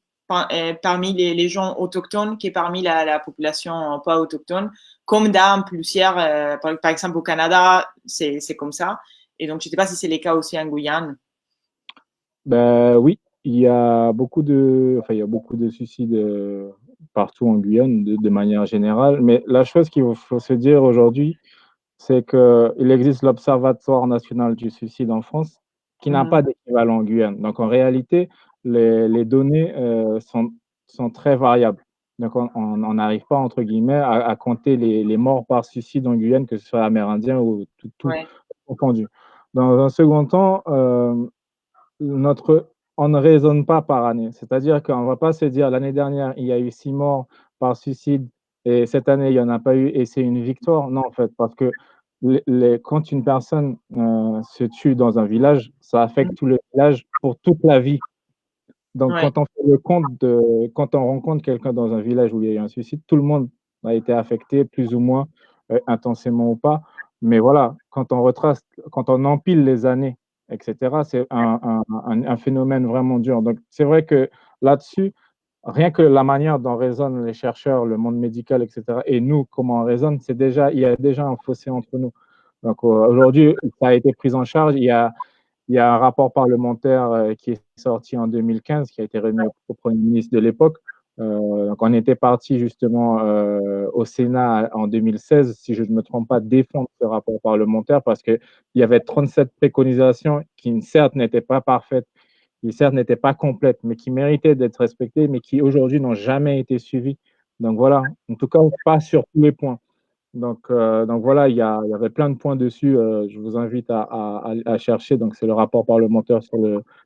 parmi les gens autochtones que parmi la population pas autochtone, comme dans plusieurs, par exemple au Canada, c'est comme ça. Et donc, je sais pas si c'est le cas aussi en Guyane. Ben oui, il y a beaucoup de suicides partout en Guyane de manière générale. Mais la chose qu'il faut se dire aujourd'hui, c'est qu'il existe l'Observatoire national du suicide en France qui n'a pas d'équivalent en Guyane. Donc en réalité, les données sont très variables. Donc on n'arrive pas, entre guillemets, à compter les morts par suicide en Guyane, que ce soit amérindien ou tout Ouais. confondu. Dans un second temps, on ne raisonne pas par année. C'est-à-dire qu'on ne va pas se dire l'année dernière, il y a eu 6 morts par suicide et cette année, il n'y en a pas eu et c'est une victoire. Non, en fait, parce que quand une personne se tue dans un village, ça affecte tout le village pour toute la vie. Donc, Ouais. quand on rencontre quelqu'un dans un village où il y a eu un suicide, tout le monde a été affecté, plus ou moins intensément ou pas. Mais voilà, quand on empile les années, etc., c'est un phénomène vraiment dur. Donc, c'est vrai que là-dessus, rien que la manière dont raisonnent les chercheurs, le monde médical, etc., et nous, comment on raisonne, il y a déjà un fossé entre nous. Donc, aujourd'hui, ça a été pris en charge. Il y a un rapport parlementaire qui est sorti en 2015, qui a été remis au Premier ministre de l'époque. Donc on était parti justement au Sénat en 2016, si je ne me trompe pas, défendre ce rapport parlementaire parce qu'il y avait 37 préconisations qui, certes, n'étaient pas parfaites, qui, certes, n'étaient pas complètes, mais qui méritaient d'être respectées, mais qui aujourd'hui n'ont jamais été suivies. Donc voilà, en tout cas, pas sur tous les points. Donc voilà, il y avait plein de points dessus. Je vous invite à chercher. Donc, c'est le rapport parlementaire sur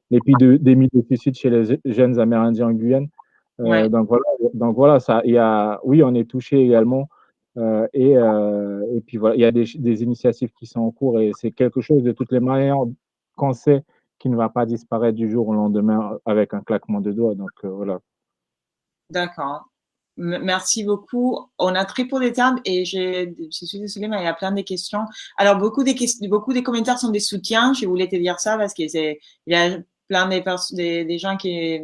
l'épidémie de suicide chez les jeunes Amérindiens en Guyane. Ouais. Donc voilà, oui, on est touché également. Et puis voilà, il y a des initiatives qui sont en cours et c'est quelque chose de toutes les manières qu'on sait qui ne va pas disparaître du jour au lendemain avec un claquement de doigts. Donc voilà. D'accord. Merci beaucoup. On a très peu de temps et je suis désolée, mais il y a plein de questions. Alors, beaucoup des commentaires sont des soutiens. Je voulais te dire ça parce que il y a plein des gens qui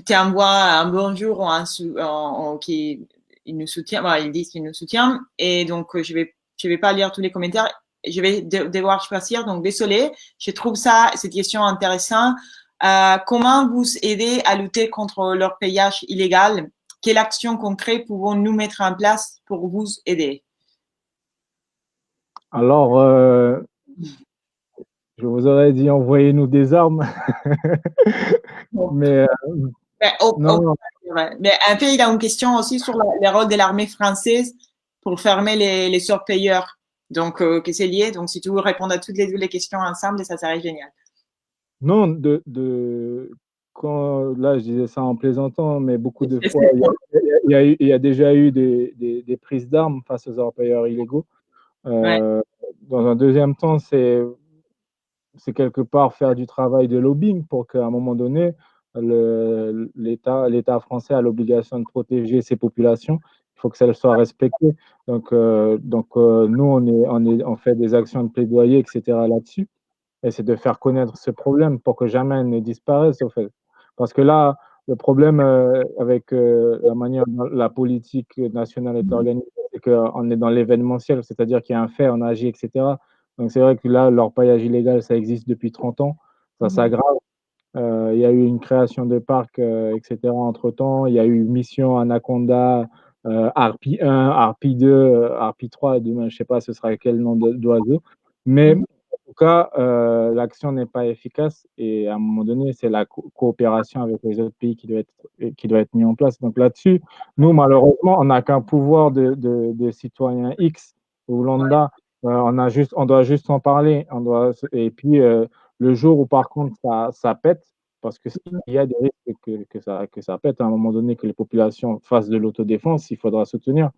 t'envoient un bonjour ou qui ils nous soutiennent. Voilà, ils disent qu'ils nous soutiennent. Et donc, je vais pas lire tous les commentaires. Je vais devoir choisir. Donc, désolé. Je trouve cette question intéressante. Comment vous aider à lutter contre l'orpaillage illégal? Quelle action concrète pouvons-nous mettre en place pour vous aider? Alors, je vous aurais dit envoyez-nous des armes. Bon. Mais Ben, non, mais un peu, il a une question aussi sur le rôle de l'armée française pour fermer les surpayeurs. Donc, que c'est lié. Donc, si tu veux répondre à toutes les questions ensemble, ça serait génial. non, là, je disais ça en plaisantant, mais beaucoup de fois, il y a déjà eu des prises d'armes face aux orpailleurs illégaux. Ouais. Dans un deuxième temps, c'est quelque part faire du travail de lobbying pour qu'à un moment donné, l'État français a l'obligation de protéger ses populations. Il faut que ça soit respecté. Nous, on fait des actions de plaidoyer, etc. là-dessus. Et c'est de faire connaître ce problème pour que jamais ne disparaisse, au fait. Parce que là, le problème avec la manière dont la politique nationale est organisée, c'est qu'on est dans l'événementiel, c'est-à-dire qu'il y a un fait, on agit, etc. Donc c'est vrai que là, l'orpaillage illégal, ça existe depuis 30 ans, ça s'aggrave. Il y a eu une création de parcs, etc. entre-temps. Il y a eu Mission Anaconda, Harpie 1, Harpie 2, Harpie 3. Demain, je ne sais pas ce sera quel nom d'oiseau. Mais Mhm. en tout cas, l'action n'est pas efficace et à un moment donné, c'est la coopération avec les autres pays qui doit être mise en place. Donc là-dessus, nous, malheureusement, on n'a qu'un pouvoir de citoyen X ou lambda. On doit juste en parler. Et puis, le jour où, par contre, ça pète, parce qu'il y a des risques que ça pète à un moment donné, que les populations fassent de l'autodéfense, il faudra soutenir.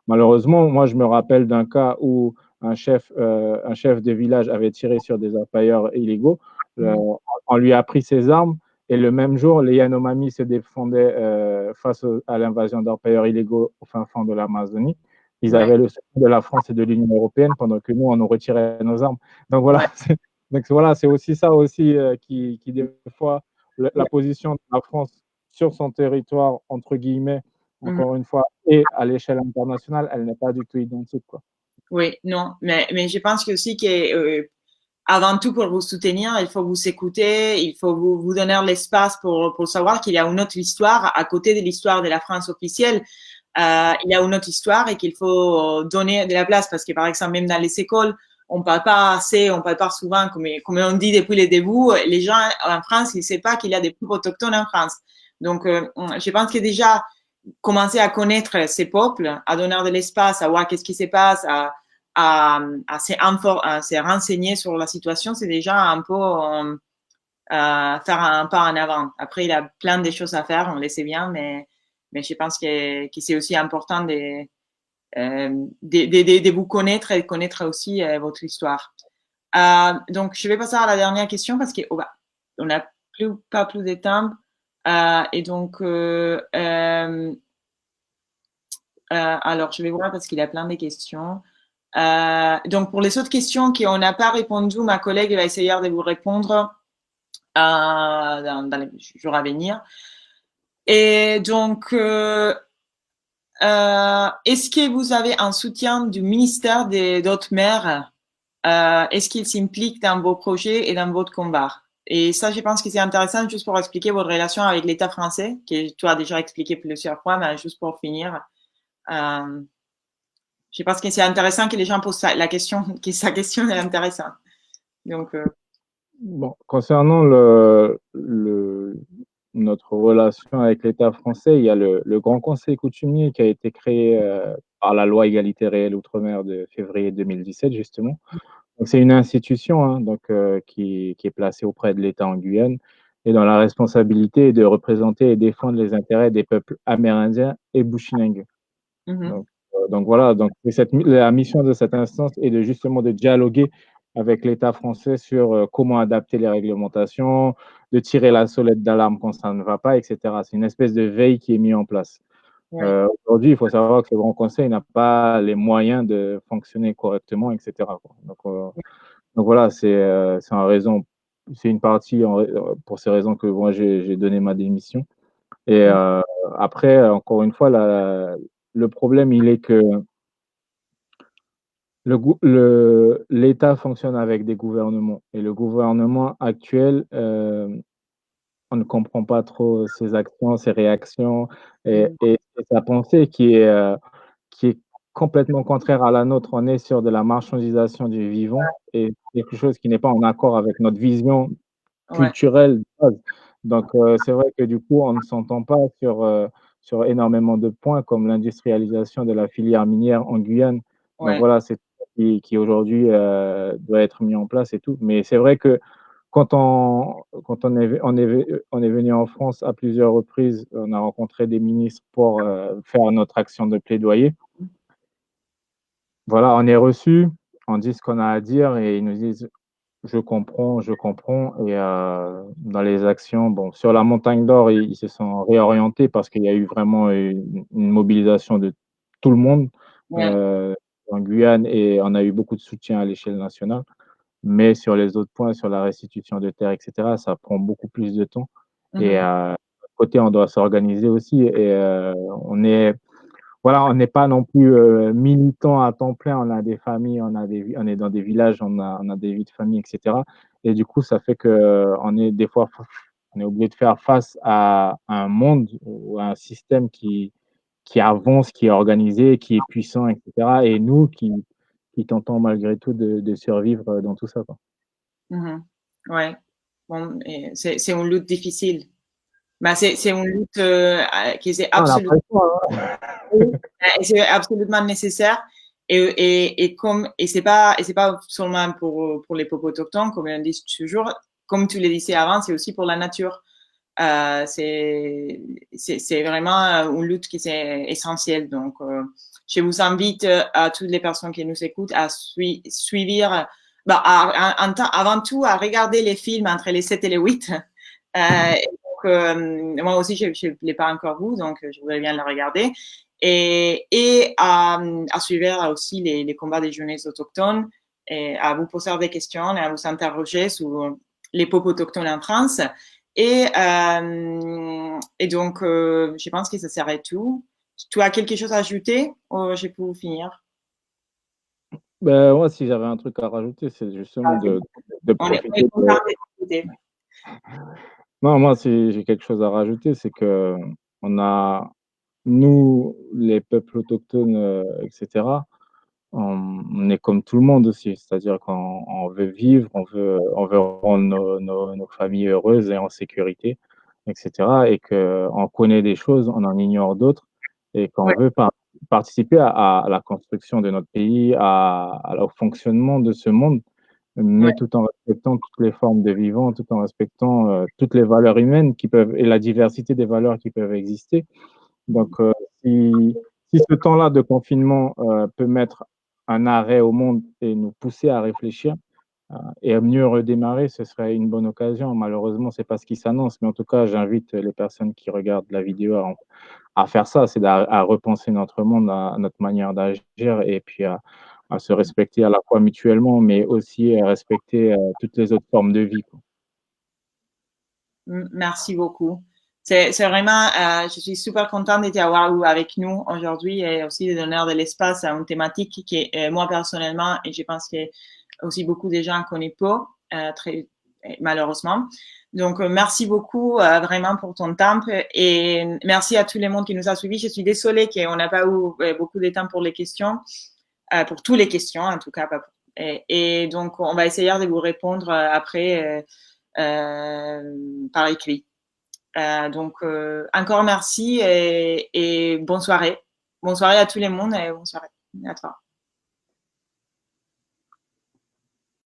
Malheureusement, moi, je me rappelle d'un cas où un chef de village avait tiré sur des orpailleurs illégaux. Euh, Mhm. on lui a pris ses armes et le même jour, les Yanomami se défendaient face à l'invasion d'orpailleurs illégaux au fin fond de l'Amazonie. Ils Ouais, avaient le soutien de la France et de l'Union européenne pendant que nous, on nous retirait nos armes. Donc voilà, ouais, donc voilà, c'est aussi ça aussi qui des fois, la ouais. position de la France sur son territoire, entre guillemets, Mhm. encore une fois, et à l'échelle internationale, elle n'est pas du tout identique, quoi. Oui, non, mais je pense que aussi que avant tout pour vous soutenir, il faut vous écouter, il faut vous donner l'espace pour savoir qu'il y a une autre histoire à côté de l'histoire de la France officielle. Il y a une autre histoire et qu'il faut donner de la place parce que par exemple même dans les écoles, on parle pas assez, on parle pas souvent comme on dit depuis le début. Les gens en France, ils ne savent pas qu'il y a des peuples autochtones en France. Donc, je pense que déjà commencer à connaître ces peuples, à donner de l'espace, à voir qu'est-ce qui se passe, à se renseigner sur la situation, c'est déjà un peu faire un pas en avant. Après, il y a plein de choses à faire, on le sait bien, mais je pense que c'est aussi important de vous connaître et de connaître aussi votre histoire. Donc, je vais passer à la dernière question parce qu'on on n'a pas plus de temps. Et donc, alors, je vais voir parce qu'il y a plein de questions. Donc, pour les autres questions qu'on n'a pas répondu, ma collègue va essayer de vous répondre dans les jours à venir. Et donc, est-ce que vous avez un soutien du ministère des d'autres maires? Est-ce qu'ils s'impliquent dans vos projets et dans votre combat? Et ça, je pense que c'est intéressant juste pour expliquer votre relation avec l'État français, que tu as déjà expliqué plusieurs fois, mais juste pour finir. Euh, je pense que c'est intéressant que les gens posent la question, que sa question est intéressante. Donc, Bon, concernant notre relation avec l'État français, il y a le Grand Conseil coutumier qui a été créé par la loi Égalité réelle Outre-mer de février 2017, justement. Donc, c'est une institution hein, qui est placée auprès de l'État en Guyane et dont la responsabilité est de représenter et défendre les intérêts des peuples amérindiens et bushinengues. mhm, Donc voilà, donc la mission de cette instance est de justement de dialoguer avec l'État français sur comment adapter les réglementations, de tirer la sonnette d'alarme quand ça ne va pas, etc. C'est une espèce de veille qui est mise en place. ouais, Aujourd'hui, il faut savoir que le Grand Conseil n'a pas les moyens de fonctionner correctement, etc., quoi. Donc voilà, c'est en raison, c'est une partie pour ces raisons que moi j'ai donné ma démission. Et après, encore une fois, le problème, il est que l'État fonctionne avec des gouvernements. Et le gouvernement actuel, on ne comprend pas trop ses actions, ses réactions mhm, et sa pensée qui est complètement contraire à la nôtre. On est sur de la marchandisation du vivant et quelque chose qui n'est pas en accord avec notre vision ouais, culturelle de base. Donc, c'est vrai que du coup, on ne s'entend pas sur énormément de points comme l'industrialisation de la filière minière en Guyane. Donc ouais, voilà, c'est qui aujourd'hui doit être mis en place et tout. Mais c'est vrai que quand on est venu en France à plusieurs reprises, on a rencontré des ministres pour faire notre action de plaidoyer. Voilà, on est reçu, on dit ce qu'on a à dire et ils nous disent je comprends, je comprends. Et dans les actions, bon, sur la Montagne d'Or, ils se sont réorientés parce qu'il y a eu vraiment une mobilisation de tout le monde ouais, euh, en Guyane et on a eu beaucoup de soutien à l'échelle nationale. Mais sur les autres points, sur la restitution de terres, etc., ça prend beaucoup plus de temps. Et mhm, côté, on doit s'organiser aussi. Et voilà, on n'est pas non plus militant à temps plein. On a des familles, on est dans des villages, on a des vies de famille, etc. Et du coup, ça fait que on est des fois On est obligé de faire face à un monde ou à un système qui avance, qui est organisé, qui est puissant, et cetera, et nous qui tentons malgré tout de survivre, dans tout ça, quoi. Mmh. Ouais. Bon, et c'est une lutte difficile. Bah, c'est une lutte, qui c'est Ah, on n'a pas absolument le choix, hein. et c'est absolument nécessaire et c'est pas seulement pour les peuples autochtones, comme on dit toujours. Comme tu le disais avant, c'est aussi pour la nature. C'est vraiment une lutte qui est essentielle. Donc, je vous invite à toutes les personnes qui nous écoutent à suivre, bah, avant tout, à regarder les films entre les 7 et les 8. Moi aussi, je ne l'ai pas encore vu, donc je voudrais bien le regarder. Et à suivre aussi les combats des jeunesses autochtones et à vous poser des questions et à vous interroger sur les peuples autochtones en France. Et donc, je pense que ça serait tout. Tu as quelque chose à ajouter ou je peux finir? Ben, moi, si j'avais un truc à rajouter, c'est justement de On est profiter content de de t'écouter. non, moi, si j'ai quelque chose à rajouter, c'est qu'on a nous, les peuples autochtones, et cetera, on est comme tout le monde aussi. C'est-à-dire qu'on veut vivre, on veut rendre nos familles heureuses et en sécurité, et cetera, et qu'on connaît des choses, on en ignore d'autres, et qu'on Ouais, veut participer à la construction de notre pays, au fonctionnement de ce monde, mais ouais, tout en respectant toutes les formes de vivants, tout en respectant, toutes les valeurs humaines qui peuvent et la diversité des valeurs qui peuvent exister. Donc, si ce temps-là de confinement, peut mettre un arrêt au monde et nous pousser à réfléchir, et à mieux redémarrer, ce serait une bonne occasion. Malheureusement, c'est pas ce qui s'annonce, mais en tout cas, j'invite les personnes qui regardent la vidéo à faire ça, c'est à repenser notre monde, à notre manière d'agir et puis à se respecter à la fois mutuellement, mais aussi à respecter, toutes les autres formes de vie, quoi. merci beaucoup. C'est vraiment, je suis super contente de t'avoir eu avec nous aujourd'hui et aussi de donner de l'espace à une thématique qui est, moi personnellement, et je pense que aussi beaucoup de gens connaissent pas, très malheureusement. Donc, merci beaucoup vraiment pour ton temps et merci à tout le monde qui nous a suivis. Je suis désolée qu'on n'a pas eu beaucoup de temps pour les questions, pour toutes les questions en tout cas. Et donc, on va essayer de vous répondre après par écrit. Donc, encore merci et bonne soirée. Bonne soirée à tout le monde et bonne soirée à toi.